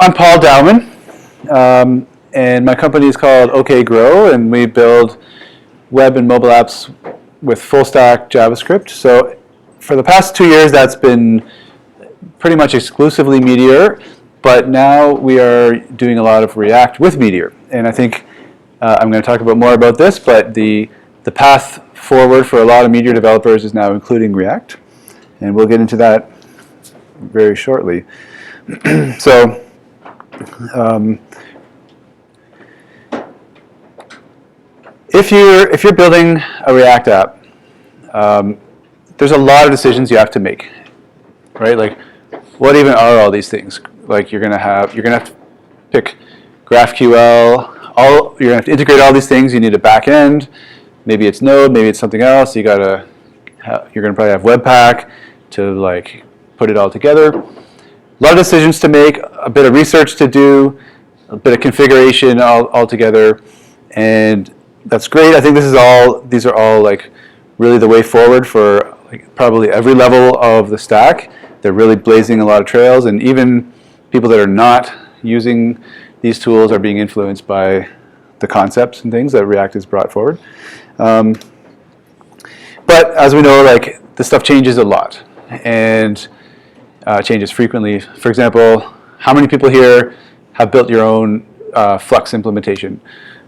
I'm Paul Dowman, and my company is called OK GROW, and we build web and mobile apps with full stack JavaScript. So for the past 2 years, that's been pretty much exclusively Meteor, but now we are doing a lot of React with Meteor. And I think I'm going to talk more about this, but the path forward for a lot of Meteor developers is now including React, and we'll get into that very shortly. So if you're building a React app, there's a lot of decisions you have to make, right? Like, what even are all these things? Like, you're gonna have to pick GraphQL. You're gonna have to integrate all these things. You need a back end. Maybe it's Node. Maybe it's something else. You're gonna probably have Webpack to like put it all together. A lot of decisions to make, a bit of research to do, a bit of configuration all together, and that's great. I think these are all like really the way forward for like probably every level of the stack. They're really blazing a lot of trails, and even people that are not using these tools are being influenced by the concepts and things that React has brought forward. But as we know, like, this stuff changes a lot, and changes frequently. For example, how many people here have built your own Flux implementation,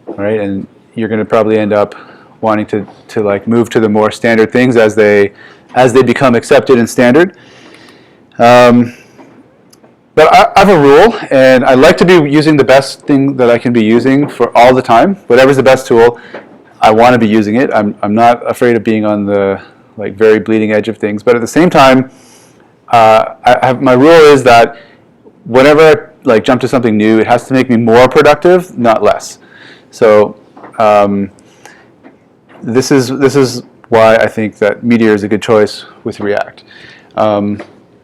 right? And you're going to probably end up wanting to like move to the more standard things as they become accepted and standard. But I have a rule, and I like to be using the best thing that I can be using for all the time. Whatever's the best tool, I want to be using it. I'm not afraid of being on the like very bleeding edge of things. But at the same time, my rule is that whenever I like jump to something new, it has to make me more productive, not less. So this is why I think that Meteor is a good choice with React,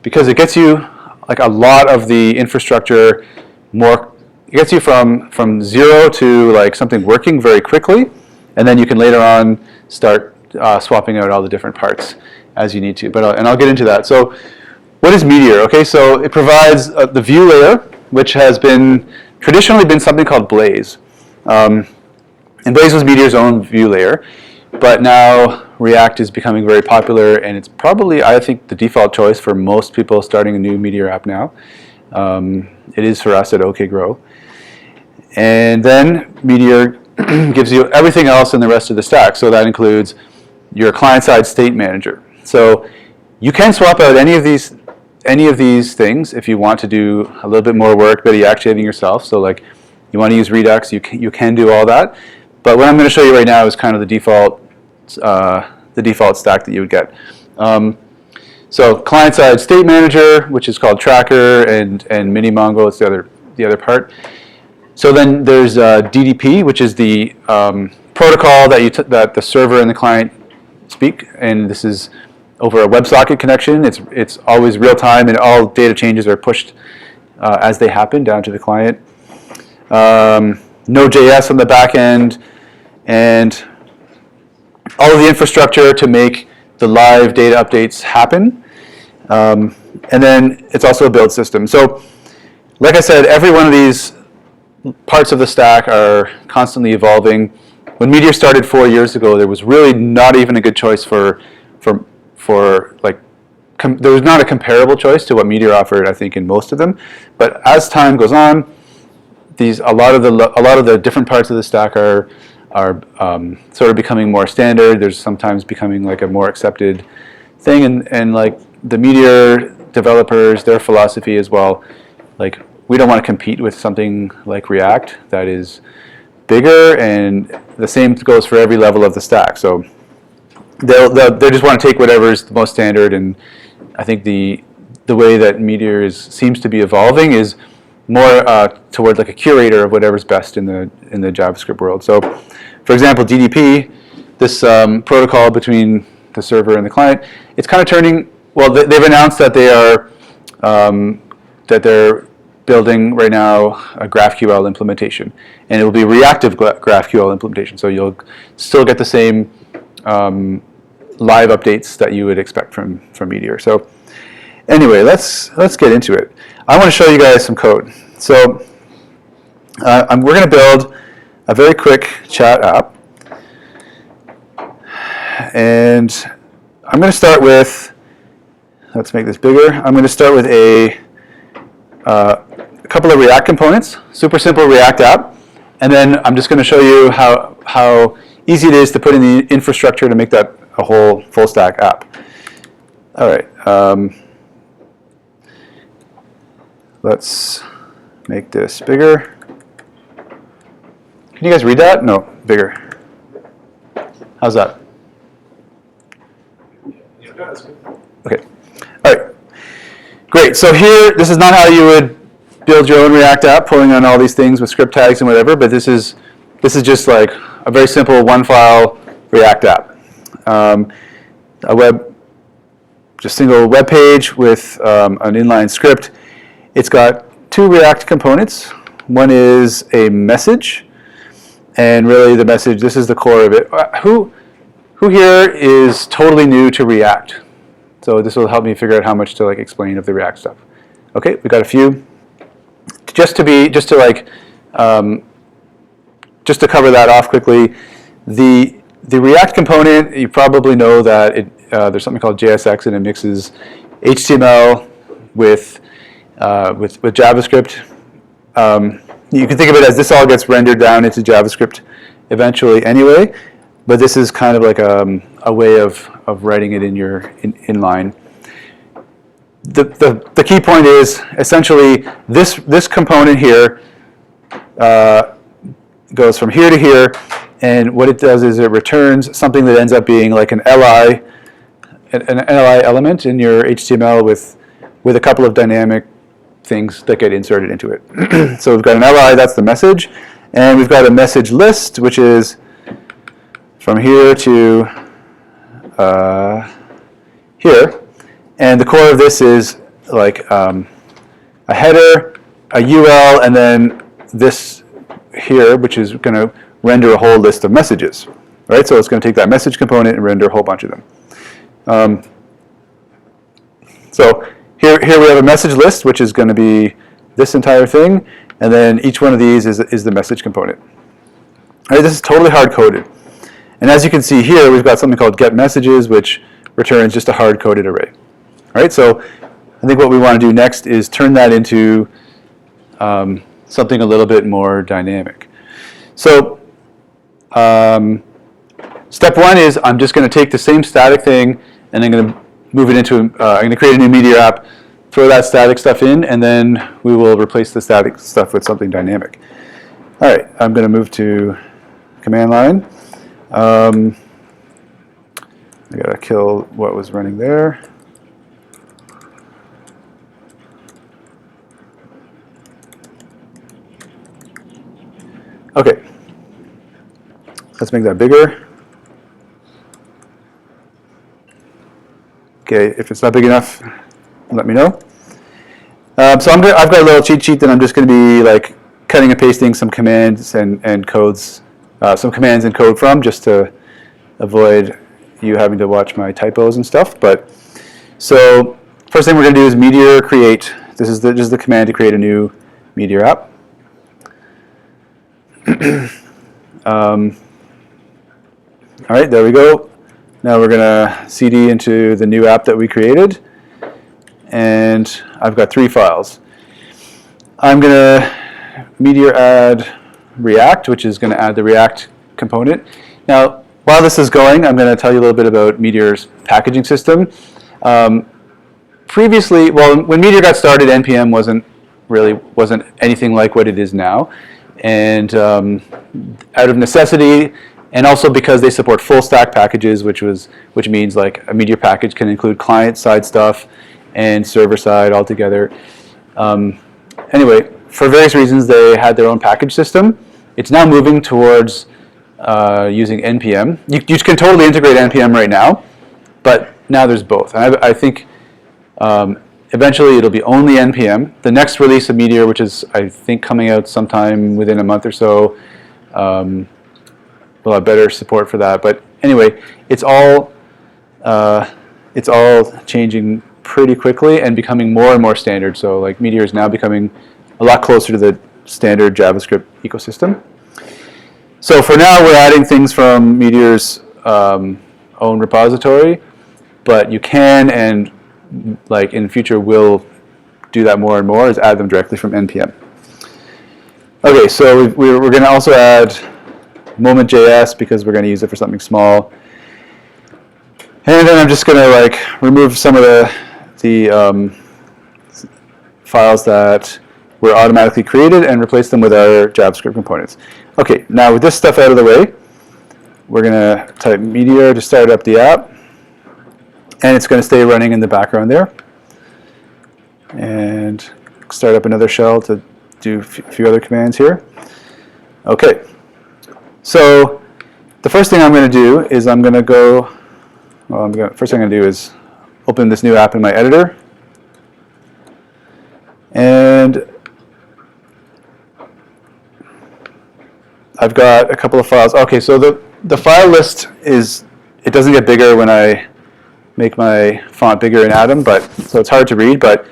because it gets you like a lot of the infrastructure more. It gets you from zero to like something working very quickly, and then you can later on start swapping out all the different parts as you need to. And I'll get into that. So, what is Meteor? Okay, so it provides the view layer, which has traditionally been something called Blaze. And Blaze was Meteor's own view layer, but now React is becoming very popular, and it's probably, I think, the default choice for most people starting a new Meteor app now. It is for us at OK GROW. And then Meteor gives you everything else in the rest of the stack. So that includes your client-side state manager. So you can swap out any of these things if you want to do a little bit more work, but you're actually having yourself. So like, you want to use Redux, you can do all that. But what I'm going to show you right now is kind of the default stack that you would get. So client-side state manager, which is called Tracker, and Mini Mongo is the other part. So then there's DDP, which is the protocol that the server and the client speak, and this is over a WebSocket connection. It's always real time, and all data changes are pushed as they happen down to the client. Node.js on the back end, and all of the infrastructure to make the live data updates happen. And then it's also a build system. So, like I said, every one of these parts of the stack are constantly evolving. When Meteor started 4 years ago, there was really not even a good choice for like, there was not a comparable choice to what Meteor offered, I think, in most of them. But as time goes on, a lot of the different parts of the stack are sort of becoming more standard. There's sometimes becoming like a more accepted thing, and like the Meteor developers, their philosophy as well, like, we don't want to compete with something like React that is bigger, and the same goes for every level of the stack. So they just want to take whatever is the most standard, and I think the way that Meteor seems to be evolving is more toward like a curator of whatever's best in the JavaScript world. So, for example, DDP, this protocol between the server and the client, it's kind of turning. Well, they've announced that they're building right now a GraphQL implementation, and it will be reactive GraphQL implementation. So you'll still get the same live updates that you would expect from Meteor. So anyway, let's get into it. I want to show you guys some code. So we're going to build a very quick chat app. And I'm going to start with, let's make this bigger. I'm going to start with a couple of React components, super simple React app. And then I'm just going to show you how easy it is to put in the infrastructure to make that a whole full stack app. All right. Let's make this bigger. Can you guys read that? No, bigger. How's that? Okay. All right. Great. So here, this is not how you would build your own React app, pulling on all these things with script tags and whatever, but this is just like a very simple one-file React app. Just single web page with an inline script. It's got two React components. One is a message, and really the message, this is the core of it. Who here is totally new to React? So this will help me figure out how much to explain of the React stuff. Okay, we got a few. Just to cover that off quickly, the React component, you probably know that there's something called JSX, and it mixes HTML with JavaScript. You can think of it as this all gets rendered down into JavaScript eventually anyway, but this is kind of like a way of writing it in your inline. The key point is essentially this component here goes from here to here, and what it does is it returns something that ends up being like an LI element in your HTML with a couple of dynamic things that get inserted into it. So we've got an LI, that's the message, and we've got a message list, which is from here to here. And the core of this is like a header, a UL, and then this here, which is going to render a whole list of messages. Right? So it's going to take that message component and render a whole bunch of them. So here we have a message list, which is going to be this entire thing, and then each one of these is the message component. Right? This is totally hard-coded. And as you can see here, we've got something called get messages, which returns just a hard-coded array. Right? So I think what we want to do next is turn that into something a little bit more dynamic. So step one is I'm just going to take the same static thing and I'm going to move it into, I'm going to create a new Meteor app, throw that static stuff in, and then we will replace the static stuff with something dynamic. All right, I'm going to move to command line. I got to kill what was running there. Okay, let's make that bigger. Okay, if it's not big enough, let me know. So I've got a little cheat sheet that I'm just going to be like cutting and pasting some commands and codes, some commands and code from, just to avoid you having to watch my typos and stuff. But so first thing we're going to do is Meteor Create. This is just the command to create a new Meteor app. All right, there we go. Now we're going to CD into the new app that we created, and I've got 3 files. I'm going to Meteor add React, which is going to add the React component. Now, while this is going, I'm going to tell you a little bit about Meteor's packaging system. Previously, well, when Meteor got started, NPM wasn't anything like what it is now. And out of necessity, and also because they support full stack packages, which means like a Meteor package can include client-side stuff and server-side altogether. Anyway, for various reasons, they had their own package system. It's now moving towards using NPM. You can totally integrate NPM right now, but now there's both. And I think eventually it'll be only NPM. The next release of Meteor, which is I think coming out sometime within a month or so, we'll have better support for that. But anyway, it's all changing pretty quickly and becoming more and more standard. So like Meteor is now becoming a a lot closer to the standard JavaScript ecosystem. So for now, we're adding things from Meteor's own repository, but you can, and like in the future will do that more and more, is add them directly from NPM. Okay, so we're going to also add moment.js because we're going to use it for something small. And then I'm just going to like remove some of the files that were automatically created and replace them with our JavaScript components. Okay, now with this stuff out of the way, we're going to type Meteor to start up the app. And it's going to stay running in the background there. And start up another shell to do a few other commands here. Okay, so the first thing I'm going to do is I'm going to go, first thing I'm going to do is open this new app in my editor. And I've got a couple of files. Okay, so the file list is, it doesn't get bigger when I make my font bigger in Atom, but so it's hard to read. But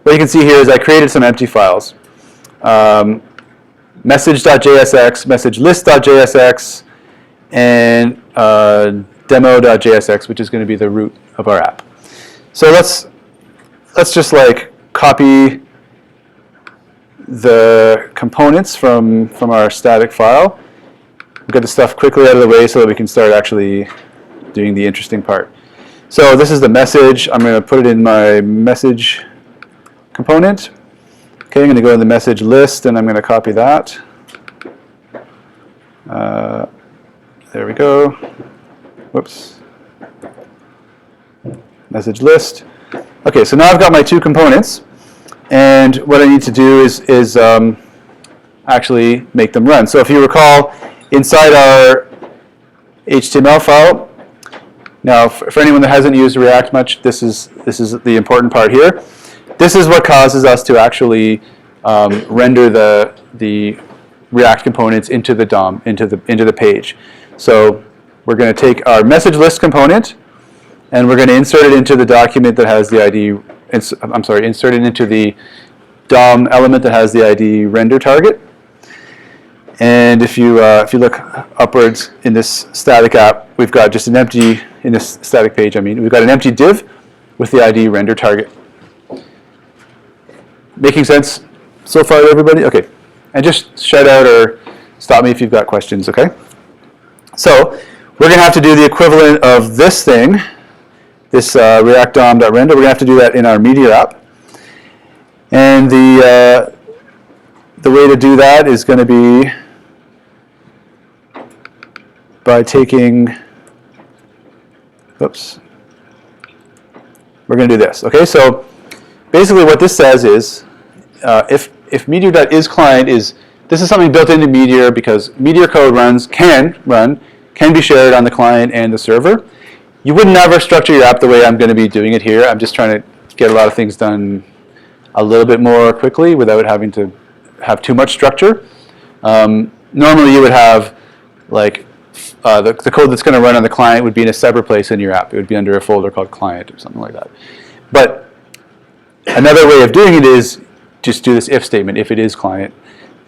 what you can see here is I created some empty files. Message.jsx, message list.jsx, and demo.jsx, which is going to be the root of our app. So let's just like copy the components from our static file. We'll get the stuff quickly out of the way so that we can start actually doing the interesting part. So this is the message. I'm going to put it in my message component. Okay, I'm going to go in the message list and I'm going to copy that. There we go. Whoops. Message list. Okay, so now I've got my two components. And what I need to do is actually make them run. So if you recall, inside our HTML file, now for anyone that hasn't used React much, this is the important part here. This is what causes us to actually render the React components into the DOM, into the page. So we're going to take our message list component, and we're going to insert it into the document that has the ID. Insert it into the DOM element that has the ID render target. And if you look upwards in this static app, we've got just an empty, in this static page, we've got an empty div with the ID render target. Making sense so far, everybody? Okay. And just shout out or stop me if you've got questions, okay? So we're going to have to do the equivalent of this thing, this React DOM.render. We're going to have to do that in our Meteor app. And the way to do that is going to be by taking, oops, we're going to do this. Okay, so basically what this says is if Meteor.isClient is, this is something built into Meteor because Meteor code can be shared on the client and the server. You would never structure your app the way I'm going to be doing it here. I'm just trying to get a lot of things done a little bit more quickly without having to have too much structure. Normally you would have like the code that's going to run on the client would be in a separate place in your app. It would be under a folder called client or something like that. But another way of doing it is just do this if statement. If it is client,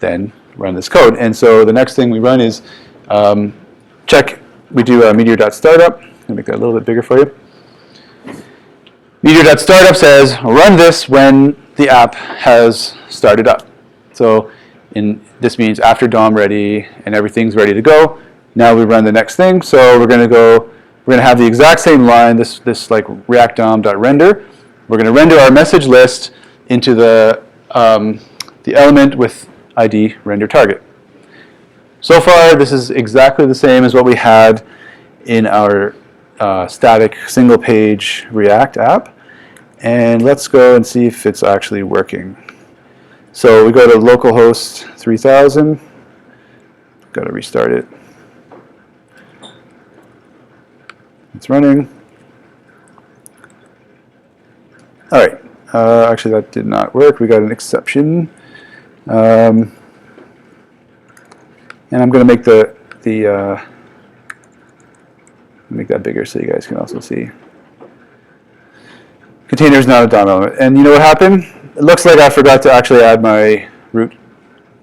then run this code. And so the next thing we run is we do meteor.startup. I'll make that a little bit bigger for you. Meteor.startup says run this when the app has started up. So this means after DOM ready and everything's ready to go, now we run the next thing. So we're going to have the exact same line, this like React DOM.render. We're going to render our message list into the element with ID render target. So far, this is exactly the same as what we had in our static single page React app. And let's go and see if it's actually working. So we go to localhost 3000. Got to restart it. It's running. All right. Actually, that did not work. We got an exception. And I'm going to make make that bigger so you guys can also see. Container is not a DOM element. And you know what happened? It looks like I forgot to actually add my root,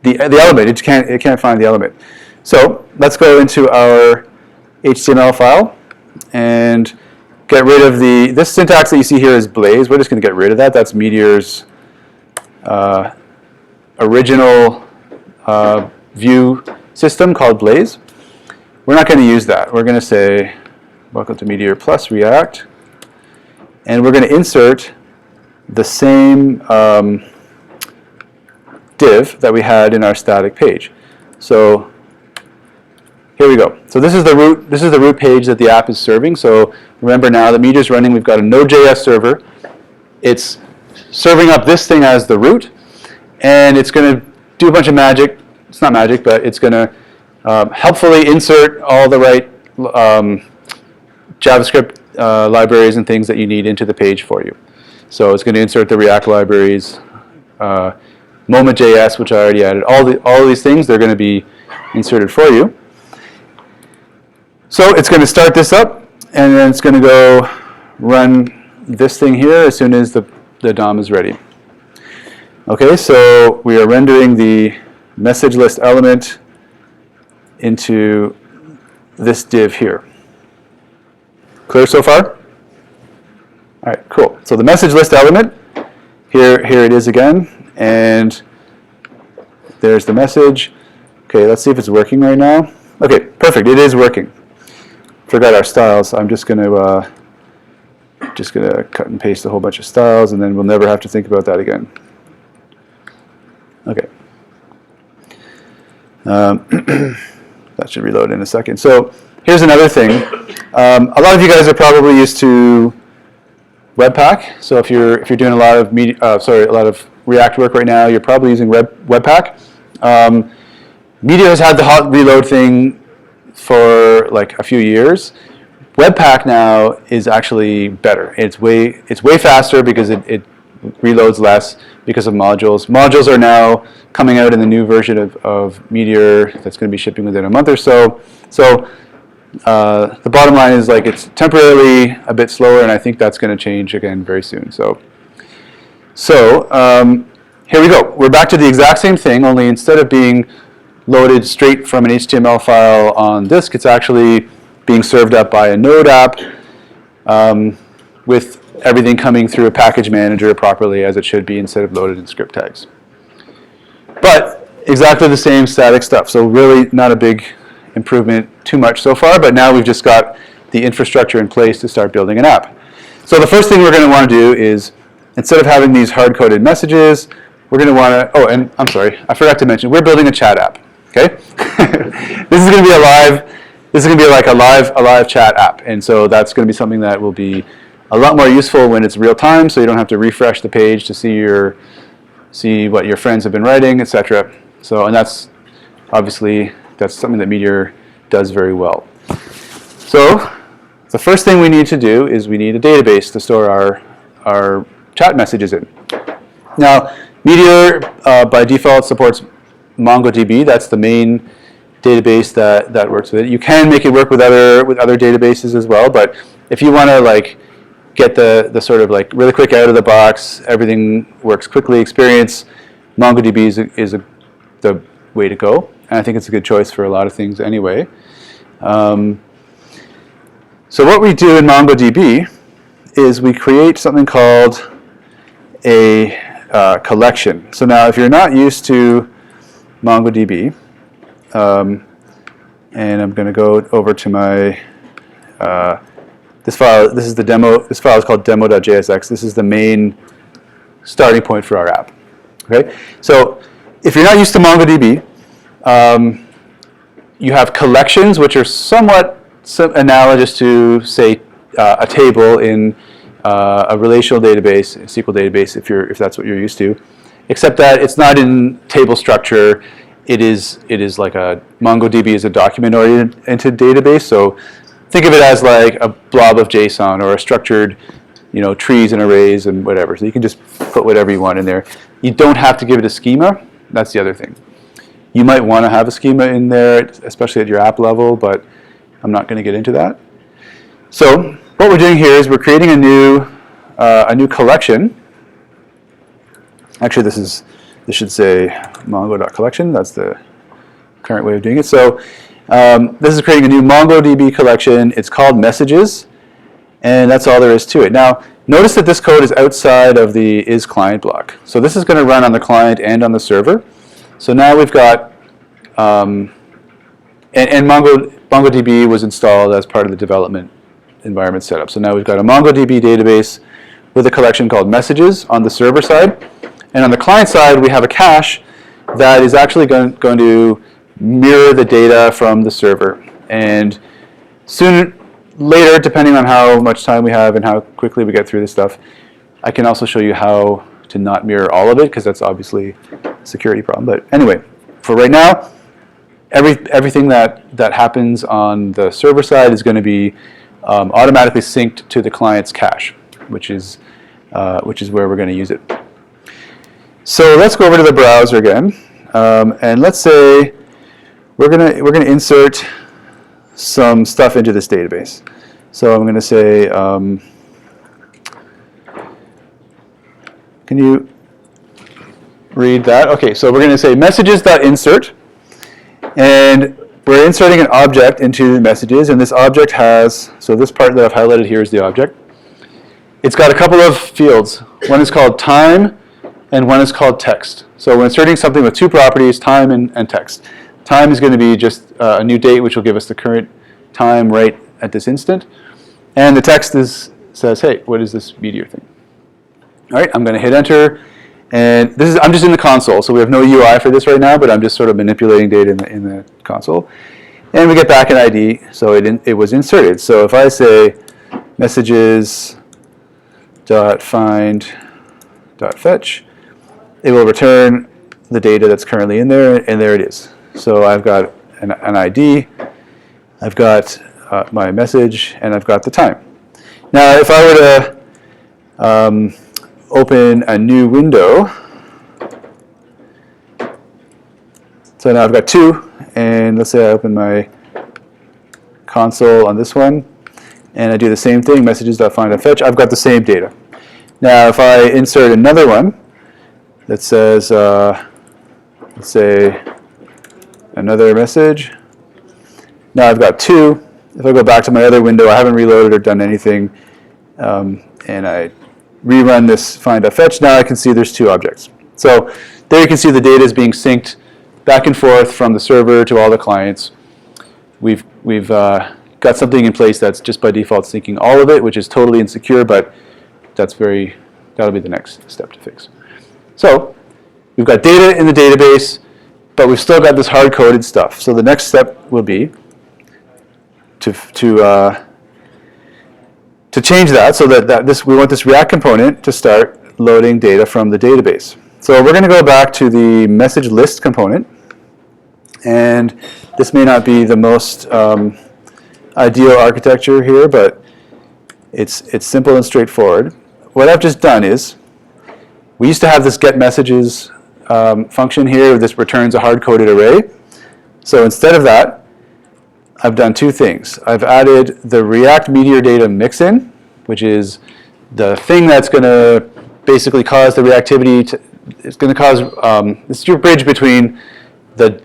the element. It can't find the element. So let's go into our HTML file and get rid of this syntax that you see here is Blaze. We're just going to get rid of that. That's Meteor's original view system called Blaze. We're not going to use that. We're going to say, welcome to Meteor plus React. And we're going to insert the same div that we had in our static page. So here we go. So this is the root page that the app is serving. So remember now that Meteor's running, we've got a Node.js server. It's serving up this thing as the root, and it's going to do a bunch of magic. It's not magic, but it's going to helpfully insert all the right JavaScript libraries and things that you need into the page for you. So it's going to insert the React libraries, Moment.js, which I already added. All of these things, they're going to be inserted for you. So it's going to start this up, and then it's going to go run this thing here as soon as the DOM is ready. Okay, so we are rendering the message list element into this div here. Clear so far? All right, cool. So the message list element, here it is again, and there's the message. Okay, let's see if it's working right now. Okay, perfect. It is working. Forgot our styles. I'm just going to cut and paste a whole bunch of styles, and then we'll never have to think about that again. Okay. That should reload in a second. So here's another thing. A lot of you guys are probably used to Webpack. So if you're doing a lot of React work right now, you're probably using Webpack. Meteor has had the hot reload thing for like a few years. Webpack now is actually better. It's way faster because it reloads less because of modules. Modules are now coming out in the new version of Meteor that's going to be shipping within a month or so. So the bottom line is like it's temporarily a bit slower, and I think that's going to change again very soon. So here we go. We're back to the exact same thing, only instead of being loaded straight from an HTML file on disk, it's actually being served up by a Node app with everything coming through a package manager properly as it should be instead of loaded in script tags. But exactly the same static stuff. So really not a big improvement too much so far, but now we've just got the infrastructure in place to start building an app. So the first thing we're going to want to do is, instead of having these hard-coded messages, we're going to want to, oh, and I'm sorry, I forgot to mention, we're building a chat app. Okay? This is going to be like a live chat app, and so that's going to be something that will be a lot more useful when it's real time, so you don't have to refresh the page to see what your friends have been writing, etc. So, and that's obviously something that Meteor does very well. So the first thing we need to do is we need a database to store our chat messages in. Now, Meteor by default supports MongoDB. That's the main database that works with it. You can make it work with other databases as well, but if you want to like get the sort of like really quick out of the box, everything works quickly experience, MongoDB is the way to go. And I think it's a good choice for a lot of things anyway. So what we do in MongoDB is we create something called a collection. So now if you're not used to MongoDB, and I'm going to go over to my this file. This is the demo. This file is called demo.jsx. This is the main starting point for our app. Okay. So if you're not used to MongoDB, you have collections, which are somewhat analogous to, say, a table in a relational database, a SQL database, if that's what you're used to, except that it's not in table structure. It is like MongoDB is a document-oriented database. So think of it as like a blob of JSON or a structured, trees and arrays and whatever. So you can just put whatever you want in there. You don't have to give it a schema. That's the other thing. You might want to have a schema in there, especially at your app level, but I'm not going to get into that. So what we're doing here is we're creating a new collection. Actually, this is this should say mongo.collection. That's the current way of doing it. So this is creating a new MongoDB collection. It's called messages, and that's all there is to it. Now, notice that this code is outside of the is client block. So this is going to run on the client and on the server. So now we've got, and MongoDB was installed as part of the development environment setup. So now we've got a MongoDB database with a collection called messages on the server side. And on the client side, we have a cache that is actually going to mirror the data from the server. And later, depending on how much time we have and how quickly we get through this stuff, I can also show you how to not mirror all of it, because that's obviously a security problem. But anyway, for right now, everything that happens on the server side is going to be automatically synced to the client's cache, which is where we're going to use it. So let's go over to the browser again, and let's say we're gonna insert some stuff into this database. So I'm going to say, can you read that? Okay, so we're going to say messages.insert, and we're inserting an object into messages, and this object has, so this part that I've highlighted here is the object. It's got a couple of fields. One is called time, and one is called text. So we're inserting something with two properties, time and text. Time is going to be just a new date, which will give us the current time right at this instant. And the text says, hey, what is this Meteor thing? All right, I'm going to hit enter. And I'm just in the console, so we have no UI for this right now, but I'm just sort of manipulating data in the console. And we get back an ID, so it was inserted. So if I say messages.find.fetch, it will return the data that's currently in there, and there it is. So I've got an ID, I've got my message, and I've got the time. Now, if I were to open a new window, so now I've got two, and let's say I open my console on this one, and I do the same thing, messages.find.fetch, I've got the same data. Now, if I insert another one that says, let's say, another message, now I've got two. If I go back to my other window, I haven't reloaded or done anything, and I rerun this find.fetch, now I can see there's two objects. So there you can see the data is being synced back and forth from the server to all the clients. We've got something in place that's just by default syncing all of it, which is totally insecure, but that'll be the next step to fix. So we've got data in the database, but we've still got this hard-coded stuff. So the next step will be to change that so that we want this React component to start loading data from the database. So we're going to go back to the message list component, and this may not be the most ideal architecture here, but it's simple and straightforward. What I've just done is, we used to have this get messages function here. This returns a hard-coded array. So instead of that, I've done two things. I've added the React Meteor data mixin, which is the thing that's going to basically cause the reactivity to, it's going to cause, it's your bridge between the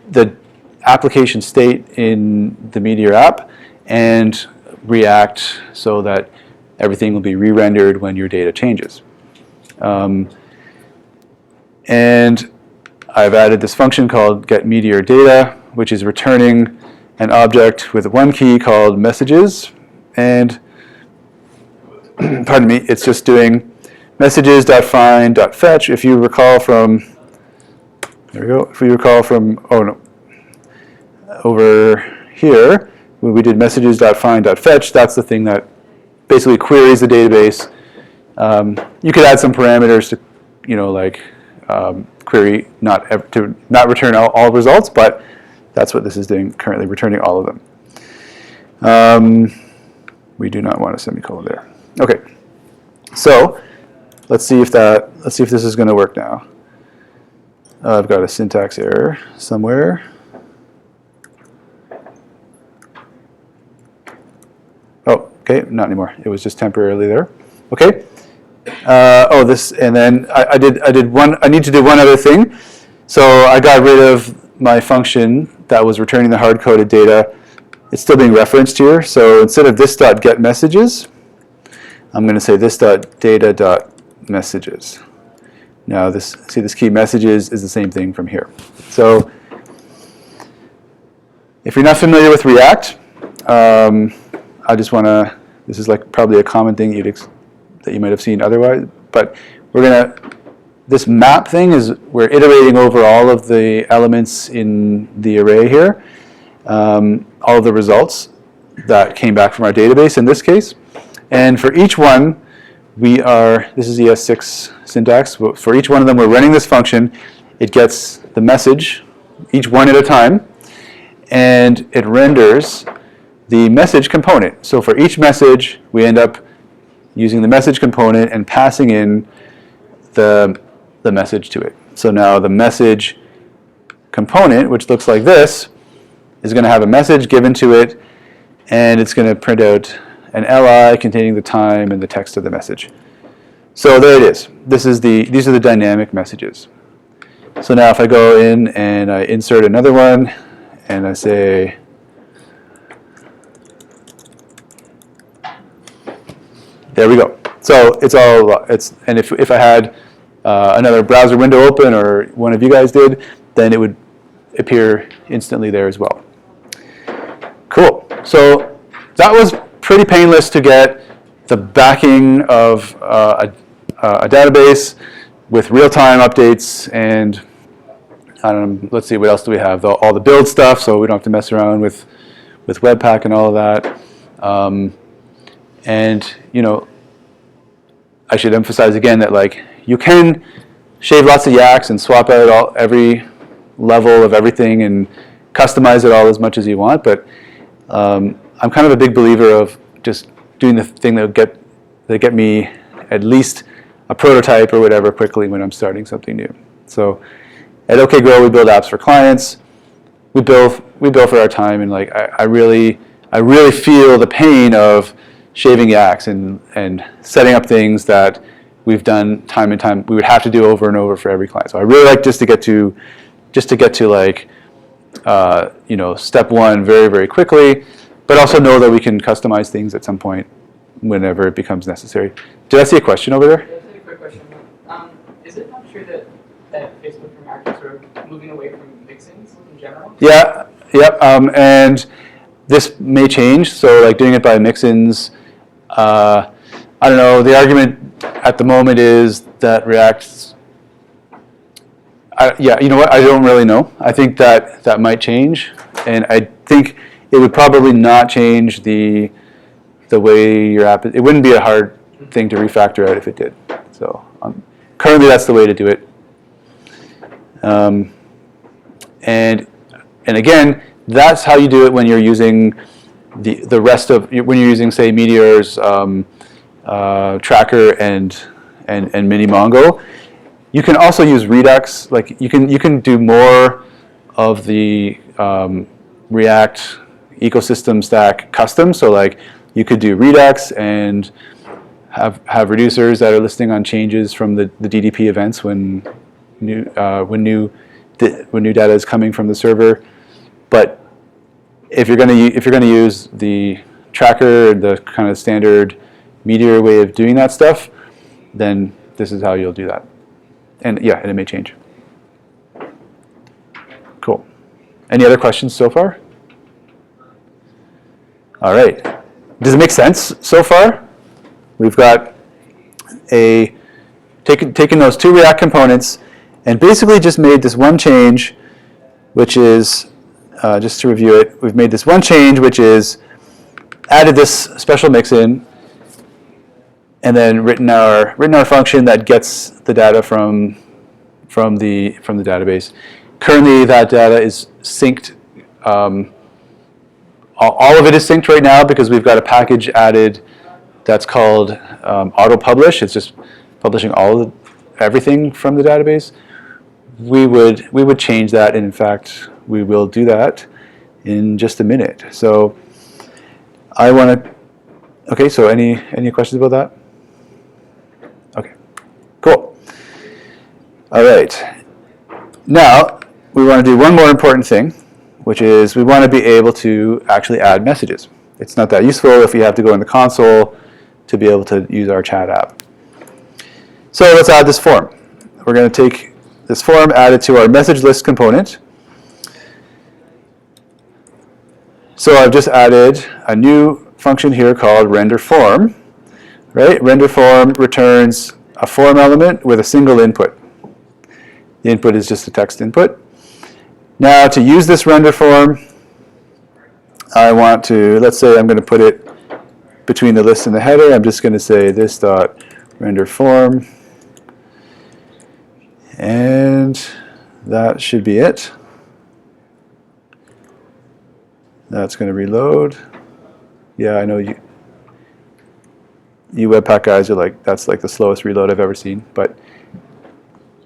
application state in the Meteor app and React, so that everything will be re-rendered when your data changes. And I've added this function called getMeteorData, which is returning an object with one key called messages, and pardon me, it's just doing messages.find.fetch. If you recall from, there we go, if we recall from, oh no, over here, when we did messages.find.fetch, that's the thing that basically queries the database. You could add some parameters to, like query to not return all results, but that's what this is doing currently, returning all of them. We do not want a semicolon there. Okay, so let's see if this is going to work now. I've got a syntax error somewhere. Oh, okay, not anymore. It was just temporarily there. Okay. And then I need to do one other thing. So I got rid of my function that was returning the hard-coded data. It's still being referenced here. So instead of this.getMessages, I'm going to say this.data.messages. Now this key messages is the same thing from here. So if you're not familiar with React, I just want to, this is like probably a common thing that you might have seen otherwise, but this map thing is, we're iterating over all of the elements in the array here, all of the results that came back from our database in this case. And for each one, this is ES6 syntax. For each one of them, we're running this function. It gets the message, each one at a time, and it renders the message component. So for each message, we end up using the message component and passing in the message to it. So now the message component, which looks like this, is going to have a message given to it, and it's going to print out an li containing the time and the text of the message. So there it is. These are the dynamic messages. So now if I go in and I insert another one, and I say, there we go. So and if I had another browser window open, or one of you guys did, then it would appear instantly there as well. Cool. So that was pretty painless to get the backing of a database with real-time updates, and I don't know, let's see, what else do we have? All the build stuff, so we don't have to mess around with Webpack and all of that. And I should emphasize again that you can shave lots of yaks and swap out every level of everything and customize it all as much as you want, but I'm kind of a big believer of just doing the thing that get me at least a prototype or whatever quickly when I'm starting something new. So at OK GROW, we build apps for clients. We build for our time, and I really feel the pain of shaving yaks and setting up things that we've done time and time, we would have to do over and over for every client. So I really like just to get to step one very, very quickly, but also know that we can customize things at some point whenever it becomes necessary. Did I see a question over there? Yeah, just a quick question. Is it not true that Facebook and React are sort of moving away from mixins in general? Yeah, yep, and this may change. So doing it by mixins, I don't know, the argument at the moment is that React's, yeah, you know what, I don't really know. I think that might change, and I think it would probably not change the way your app, it wouldn't be a hard thing to refactor out if it did. So currently that's the way to do it. And again, that's how you do it when you're using the rest of, when you're using, say, Meteor's tracker and mini Mongo. You can also use Redux. You can do more of the React ecosystem stack custom. So you could do Redux and have reducers that are listing on changes from the DDP events when new data is coming from the server. But if you're going to use the tracker, the kind of standard Meteor way of doing that stuff, then this is how you'll do that. And yeah, and it may change. Cool. Any other questions so far? All right. Does it make sense so far? We've got taken those two React components and basically just made this one change, which is, just to review it, we've made this one change, which is added this special mix-in, and then written our function that gets the data from the database. Currently, that data is synced. All of it is synced right now because we've got a package added that's called auto publish. It's just publishing everything from the database. We would change that, and in fact, we will do that in just a minute. So I want to. Okay. So any questions about that? Okay. Cool. All right. Now, we want to do one more important thing, which is we want to be able to actually add messages. It's not that useful if you have to go in the console to be able to use our chat app. So let's add this form. We're going to take this form, add it to our message list component. So I've just added a new function here called render form. Right? Render form returns a form element with a single input. The input is just a text input. Now to use this render form, I want to, let's say I'm going to put it between the list and the header. I'm just going to say this dot render form, and that should be it. That's going to reload. Yeah, I know you Webpack guys are like, that's like the slowest reload I've ever seen, but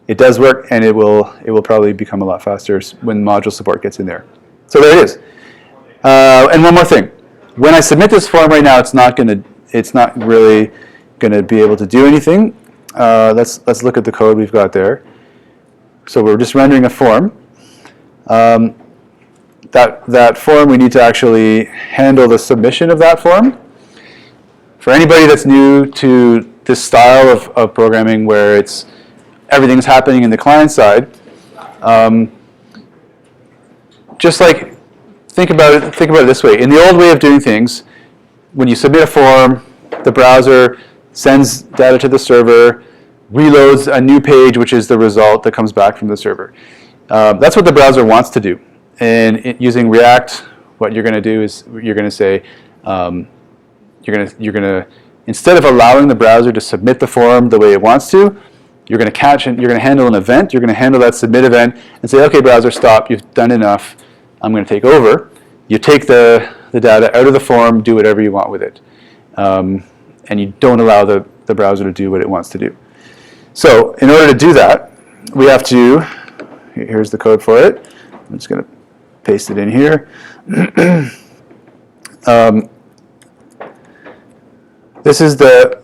it does work, and it will probably become a lot faster when module support gets in there. So there it is. And one more thing, when I submit this form right now, it's not really gonna be able to do anything. Let's look at the code we've got there. So we're just rendering a form. That form, we need to actually handle the submission of that form. For anybody that's new to this style of programming where everything's happening in the client side, just like think about it this way. In the old way of doing things, when you submit a form, the browser sends data to the server, reloads a new page, which is the result that comes back from the server. That's what the browser wants to do. And using React, what you're going to do is you're going to say, you're going to instead of allowing the browser to submit the form the way it wants to, you're going to catch and you're going to handle an event. You're going to handle that submit event and say, okay, browser, stop. You've done enough. I'm going to take over. You take the data out of the form, do whatever you want with it, and you don't allow the browser to do what it wants to do. So in order to do that, we have to. Here's the code for it. I'm just going to paste it in here. This is the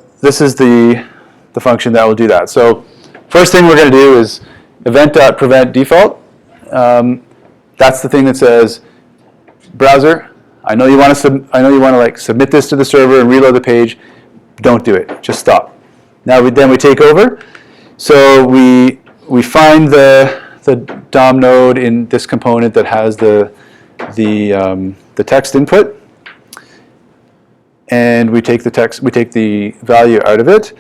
function that will do that. So first thing we're going to do is event.prevent default. That's the thing that says, browser, I know you want to like submit this to the server and reload the page. Don't do it. Just stop. Now we take over. So we find the DOM node in this component that has the text input. And we take the value out of it,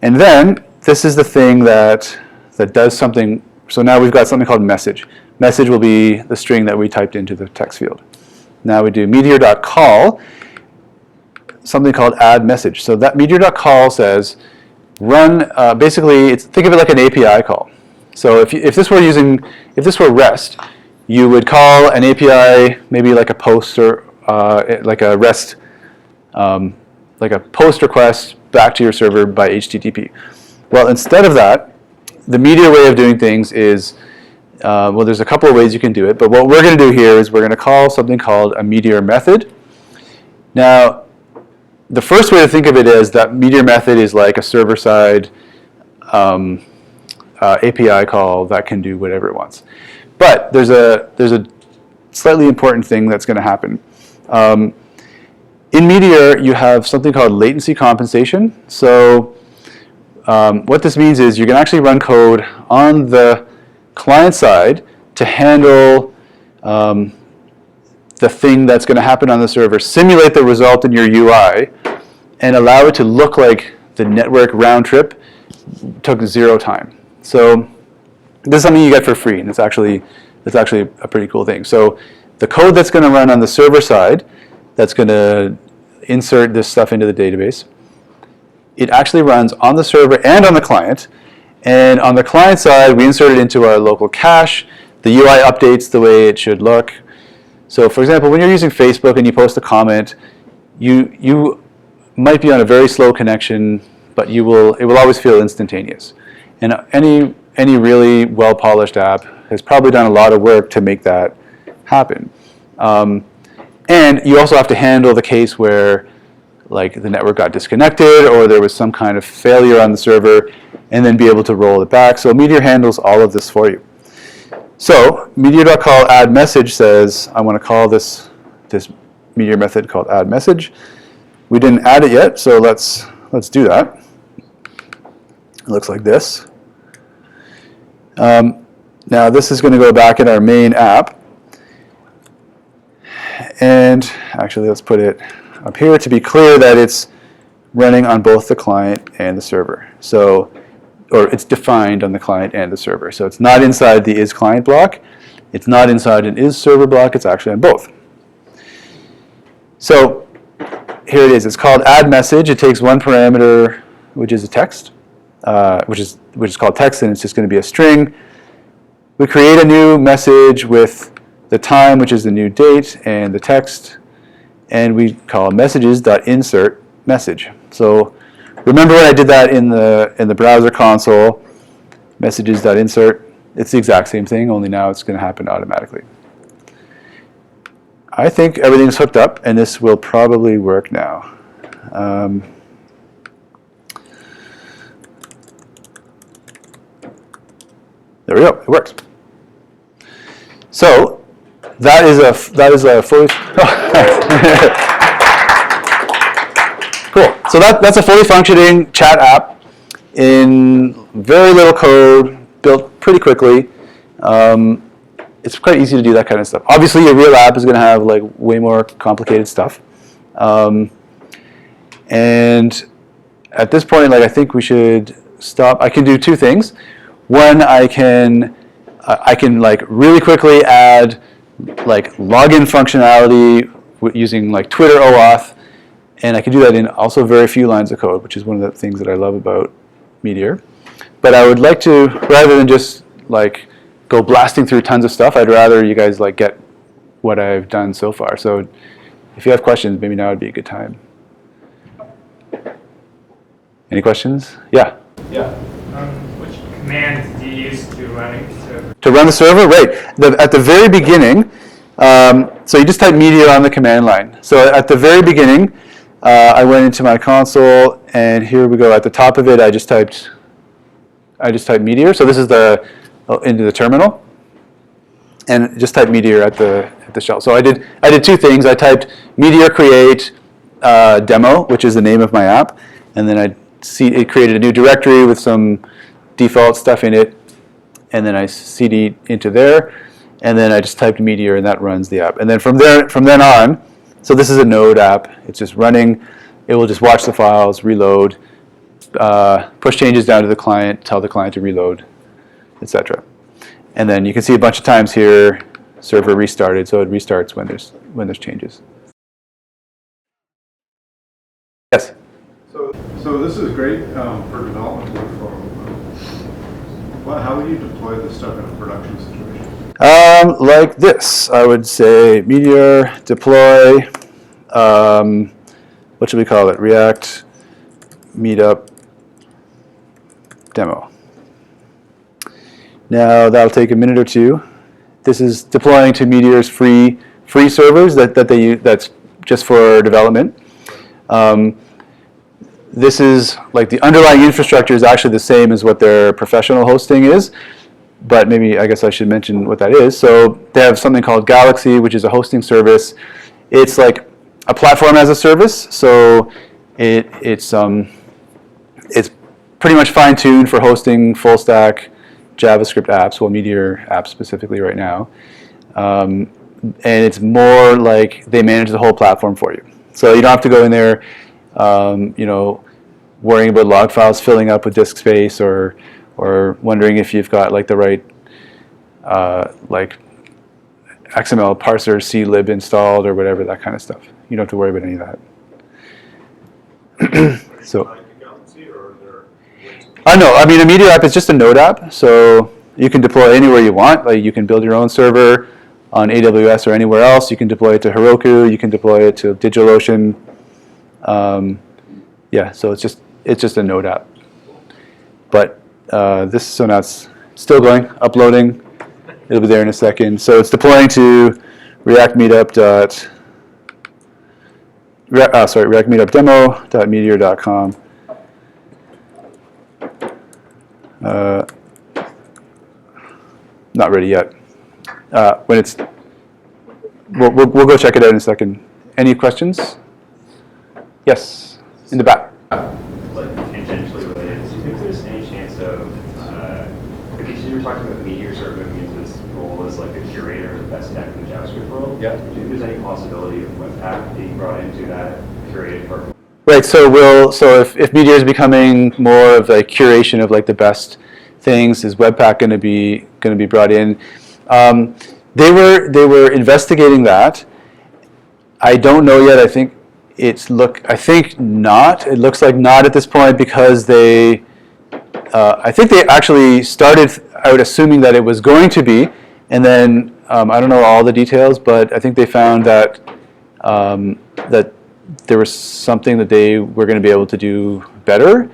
and then this is the thing that does something. So now we've got something called message. Message will be the string that we typed into the text field. Now we do meteor.call, something called add message. So that meteor.call says run. Basically, think of it like an API call. So if this were REST, you would call an API maybe like a post or like a REST. Like a post request back to your server by HTTP. Well, instead of that, the Meteor way of doing things is, well, there's a couple of ways you can do it, but what we're going to do here is we're going to call something called a Meteor Method. Now, the first way to think of it is that Meteor Method is like a server-side API call that can do whatever it wants. But there's a slightly important thing that's going to happen. In Meteor, you have something called latency compensation. So what this means is you can actually run code on the client side to handle the thing that's going to happen on the server, simulate the result in your UI, and allow it to look like the network round trip took 0 time. So this is something you get for free, and it's actually a pretty cool thing. So the code that's going to run on the server side, that's going to insert this stuff into the database, it actually runs on the server and on the client. And on the client side, we insert it into our local cache. The UI updates the way it should look. So for example, when you're using Facebook and you post a comment, you might be on a very slow connection, but it will always feel instantaneous. And any really well-polished app has probably done a lot of work to make that happen. And you also have to handle the case where like the network got disconnected or there was some kind of failure on the server, and then be able to roll it back. So Meteor handles all of this for you. So meteor.call add message says I want to call this Meteor method called add message. We didn't add it yet, so let's do that. It looks like this. Now this is going to go back in our main app. And actually, let's put it up here to be clear that it's running on both the client and the server. So, or it's defined on the client and the server. So it's not inside the is client block. It's not inside an is server block. It's actually on both. So here it is. It's called add message. It takes one parameter, which is a text, which is called text, and it's just going to be a string. We create a new message with the time, which is the new date, and the text, and we call messages.insert message. So remember when I did that in the browser console, messages.insert, it's the exact same thing, only now it's going to happen automatically. I think everything's hooked up, and this will probably work now. There we go, it works. So that is a fully cool. So that's a fully functioning chat app in very little code, built pretty quickly. It's quite easy to do that kind of stuff. Obviously, your real app is going to have like way more complicated stuff. And at this point, like I think we should stop. I can do two things. One, I can like really quickly add like login functionality using like Twitter OAuth, and I can do that in also very few lines of code, which is one of the things that I love about Meteor. But I would like to, rather than just like go blasting through tons of stuff, I'd rather you guys like get what I've done so far. So if you have questions, maybe now would be a good time. Any questions? Yeah. Yeah. Which commands do you use to run a server? To run the server? Right. At the very beginning, so you just type Meteor on the command line. So at the very beginning, I went into my console, and here we go. At the top of it, I just typed Meteor. So this is into the terminal, and just type Meteor at the shell. So I did two things. I typed Meteor Create demo, which is the name of my app, and then it created a new directory with some default stuff in it, and then I cd into there, and then I just typed Meteor, and that runs the app. And then from then on, so this is a Node app. It's just running. It will just watch the files, reload, push changes down to the client, tell the client to reload, etc. And then you can see a bunch of times here, server restarted, so it restarts when there's changes. Yes. So this is great for development workflow. How would you deploy this stuff in a production situation? Like this, I would say Meteor deploy. What should we call it? React Meetup demo. Now that'll take a minute or two. This is deploying to Meteor's free servers that they use. That's just for development. This is like the underlying infrastructure is actually the same as what their professional hosting is, but maybe I guess I should mention what that is. So they have something called Galaxy, which is a hosting service. It's like a platform as a service. So it's pretty much fine-tuned for hosting full stack JavaScript apps, well, Meteor apps specifically right now. And it's more like they manage the whole platform for you. So you don't have to go in there, worrying about log files filling up with disk space, or wondering if you've got like the right like XML parser clib installed or whatever, that kind of stuff. You don't have to worry about any of that. So. No, I mean a Meteor app is just a Node app, so you can deploy anywhere you want. Like you can build your own server on AWS or anywhere else. You can deploy it to Heroku. You can deploy it to DigitalOcean. Yeah, so it's just a Node app. But now it's still going, uploading. It'll be there in a second. So it's deploying to React Meetup demo.meteor.com. Not ready yet. when it's, we'll go check it out in a second. Any questions? Yes, in the back. Like tangentially related, do you think there's any chance of, because you were talking about Meteor sort of moving into this role as like a curator of best tech in the JavaScript world? Yeah. Do you think there's any possibility of Webpack being brought into that curated part? Right. So if Meteor is becoming more of a curation of like the best things, is Webpack going to be brought in? They were investigating that. I don't know yet. I think not. It looks like not at this point because I think they actually started out assuming that it was going to be, and then I don't know all the details, but I think they found that that there was something that they were going to be able to do better,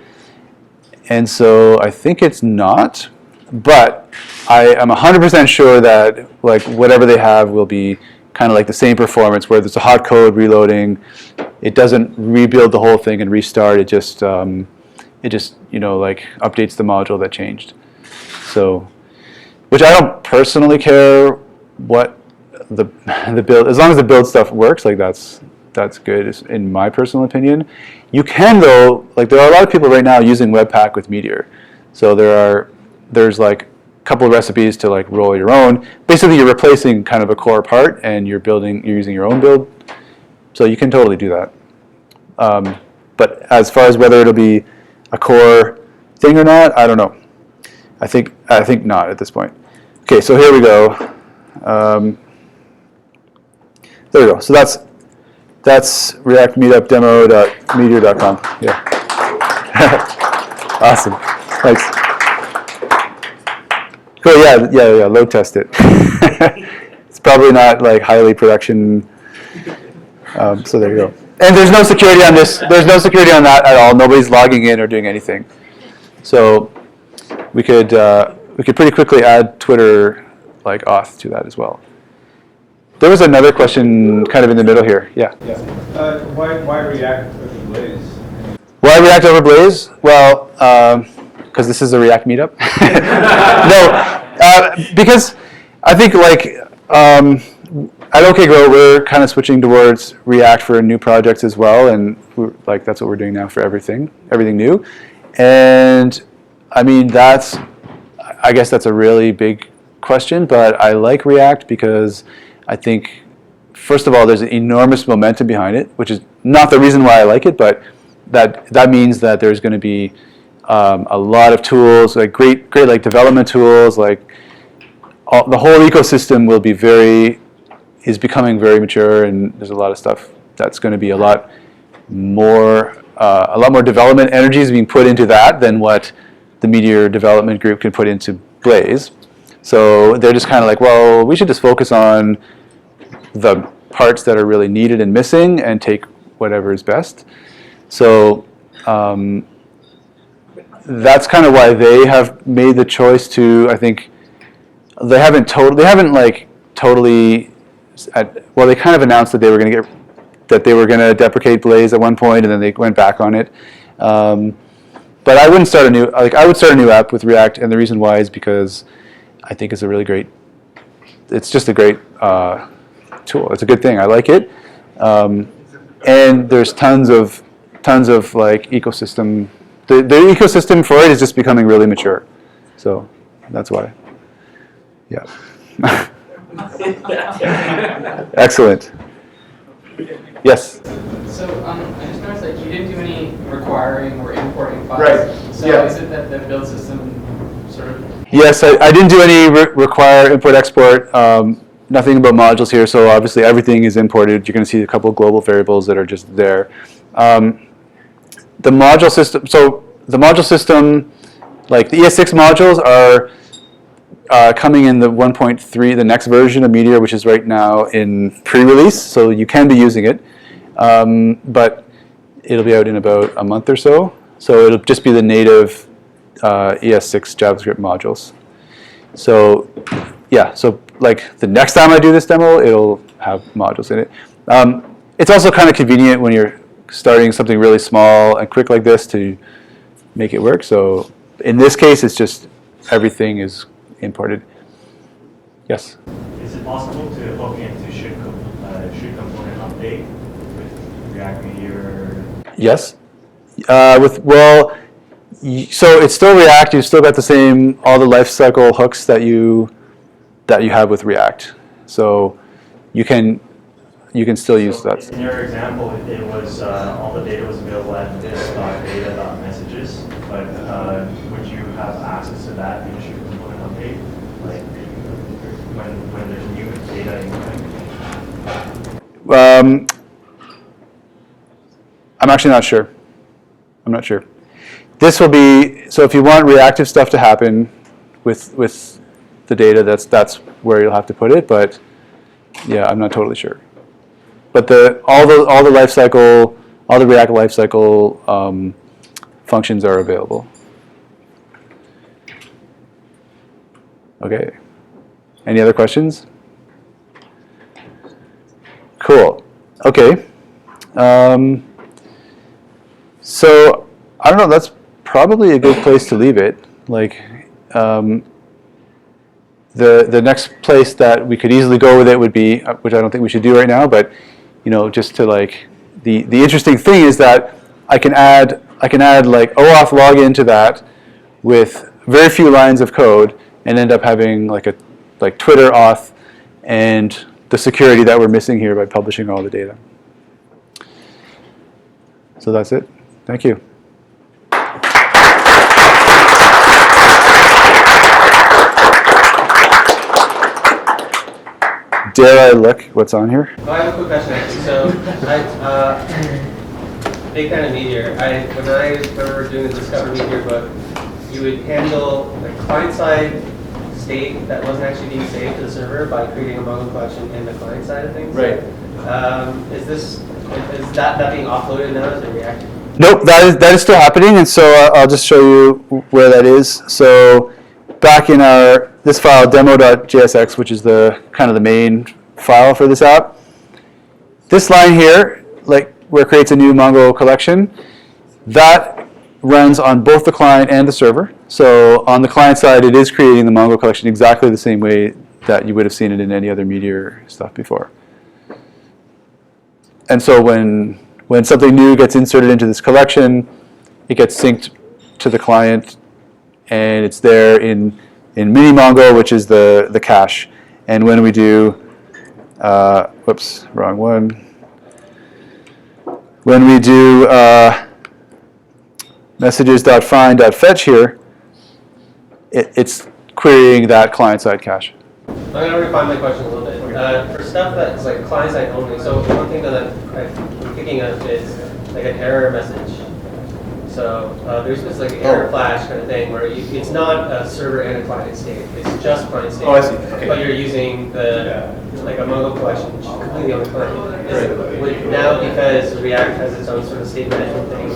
and so I think it's not. But I am 100% sure that like whatever they have will be kind of like the same performance, where there's a hot code reloading. It doesn't rebuild the whole thing and restart. It just like updates the module that changed. So, which I don't personally care what the build, as long as the build stuff works, like that's good in my personal opinion. You can though, like there are a lot of people right now using Webpack with Meteor. So there's like a couple of recipes to like roll your own. Basically, you're replacing kind of a core part, and you're using your own build. So you can totally do that. But as far as whether it'll be a core thing or not, I don't know. I think not at this point. Okay, so here we go. There we go. So that's React Meetup demo.meteor.com. Yeah. Awesome. Thanks. Cool. Yeah. Load test it. It's probably not like highly production. So there you go. And there's no security on this. There's no security on that at all. Nobody's logging in or doing anything. So we could pretty quickly add Twitter like auth to that as well. There was another question kind of in the middle here. Yeah. Why React over Blaze? Why React over Blaze? Well, because this is a React meetup. No, because I think like at OK GROW we're kind of switching towards React for new projects as well, and like that's what we're doing now for everything new. And I mean I guess that's a really big question, but I like React because I think first of all there's enormous momentum behind it, which is not the reason why I like it, but that means that there's going to be a lot of tools, like great like development tools, like the whole ecosystem is becoming very mature, and there's a lot of stuff that's going to be a lot more development energy is being put into that than what the Meteor development group can put into Blaze. So they're just kind of like, well, we should just focus on the parts that are really needed and missing and take whatever is best. So that's kind of why they have made the choice to, I think, they haven't totally, well, they kind of announced that they were going to deprecate Blaze at one point, and then they went back on it. But I wouldn't start I would start a new app with React, and the reason why is because I think it's it's just a great tool. It's a good thing. I like it. And there's tons of like ecosystem. The ecosystem for it is just becoming really mature. So that's why. Yeah. Excellent. Yes? So I just noticed that you didn't do any requiring or importing files. Right. So Yeah. is it that the build system sort of... Yes, I didn't do any require, import, export. Nothing about modules here, so obviously everything is imported. You're going to see a couple of global variables that are just there. The module system, like the ES6 modules are coming in the 1.3, the next version of Meteor, which is right now in pre-release, so you can be using it. But it'll be out in about a month or so. So it'll just be the native ES6 JavaScript modules. So yeah, so like the next time I do this demo, it'll have modules in it. It's also kind of convenient when you're starting something really small and quick like this to make it work. So in this case, it's just everything is imported. Yes. Is it possible to hook into should component update with React Meteor? Yes. So it's still React. You've still got the same all the lifecycle hooks that you have with React. So you can still use that. In your example, it was all the data was available at this.data.messages, but would you have access to that in should component update, like when there's new data incoming? I'm actually not sure. I'm not sure. This will be, so if you want reactive stuff to happen with the data, that's where you'll have to put it, but yeah, I'm not totally sure. But all the lifecycle, all the React lifecycle functions are available. Okay. Any other questions? Cool. Okay. So I don't know. That's probably a good place to leave it. Like the next place that we could easily go with it would be, which I don't think we should do right now, but just to like the interesting thing is that I can add like OAuth login to that with very few lines of code and end up having like Twitter auth and the security that we're missing here by publishing all the data. So that's it. Thank you. Dare I look what's on here? Oh, I have a quick question actually. So, big fan of Meteor. When I remember doing the Discover Meteor book, you would handle the client-side state that wasn't actually being saved to the server by creating a Mongo collection in the client side of things. Right. Is that being offloaded now as a React? Nope, that is still happening, and so I'll just show you where that is. So back in this file, demo.jsx, which is the kind of the main file for this app, this line here, like where it creates a new Mongo collection, that runs on both the client and the server. So on the client side, it is creating the Mongo collection exactly the same way that you would have seen it in any other Meteor stuff before. And so when something new gets inserted into this collection, it gets synced to the client, and it's there in mini Mongo, which is the cache. And when we do, whoops, wrong one. When we do messages.find.fetch here, it's querying that client-side cache. I'm going to refine my question a little bit. For stuff that's like client-side only, so one thing that I'm thinking of is like an error message. So there's this like error flash kind of thing where it's not a server and a client state. It's just client state. Oh, I see. Okay. But you're using like a Mongo collection completely on the client. Would now, because React has its own sort of state management thing,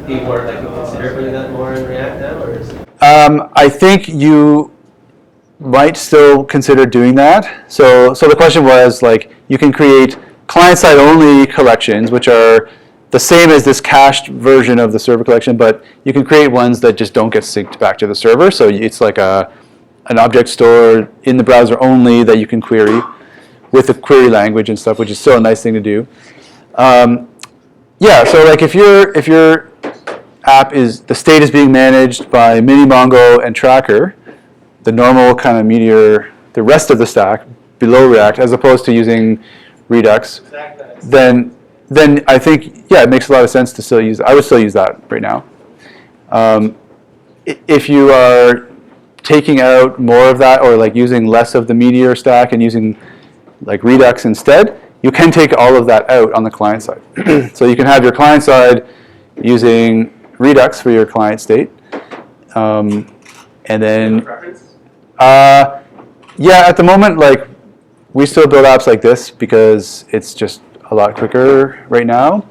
be more likely to consider putting that more in React now, or is it? I think you might still consider doing that. So the question was, like, you can create client-side only collections, which are the same as this cached version of the server collection, but you can create ones that just don't get synced back to the server. So it's like an object store in the browser only that you can query with the query language and stuff, which is still a nice thing to do. Yeah, so like if your app the state is being managed by mini Mongo and Tracker, the normal kind of Meteor, the rest of the stack below React, as opposed to using Redux, then I think, yeah, it makes a lot of sense to still use. I would still use that right now. If you are taking out more of that, or like using less of the Meteor stack and using like Redux instead, you can take all of that out on the client side. So you can have your client side using Redux for your client state, and then yeah, at the moment, like, we still build apps like this because it's just a lot quicker right now.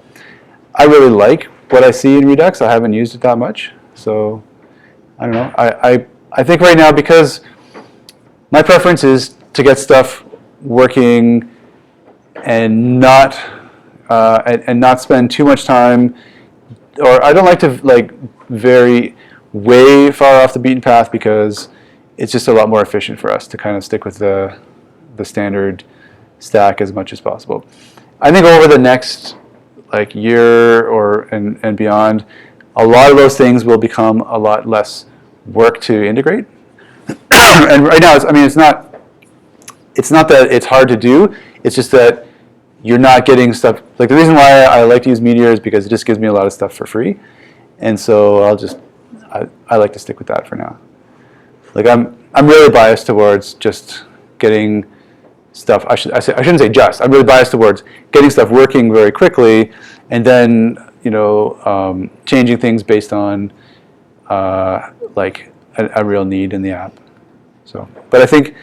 I really like what I see in Redux. I haven't used it that much, so I don't know. I think right now, because my preference is to get stuff working and not spend too much time, or I don't like to like vary way far off the beaten path, because it's just a lot more efficient for us to kind of stick with the standard stack as much as possible. I think over the next like year and beyond, a lot of those things will become a lot less work to integrate. And right now, it's not that it's hard to do. It's just that you're not getting stuff. Like the reason why I like to use Meteor is because it just gives me a lot of stuff for free, and so I like to stick with that for now. Like I'm really biased towards just getting stuff. I shouldn't say just. I'm really biased towards getting stuff working very quickly, and then changing things based on like a real need in the app. So, but I think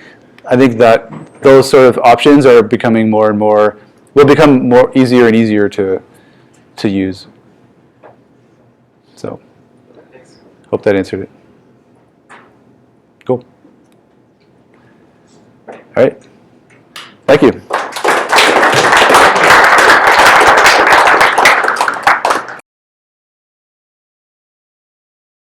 that those sort of options are becoming more and more, will become more easier and easier to use. So, hope that answered it. Cool. All right. Thank you.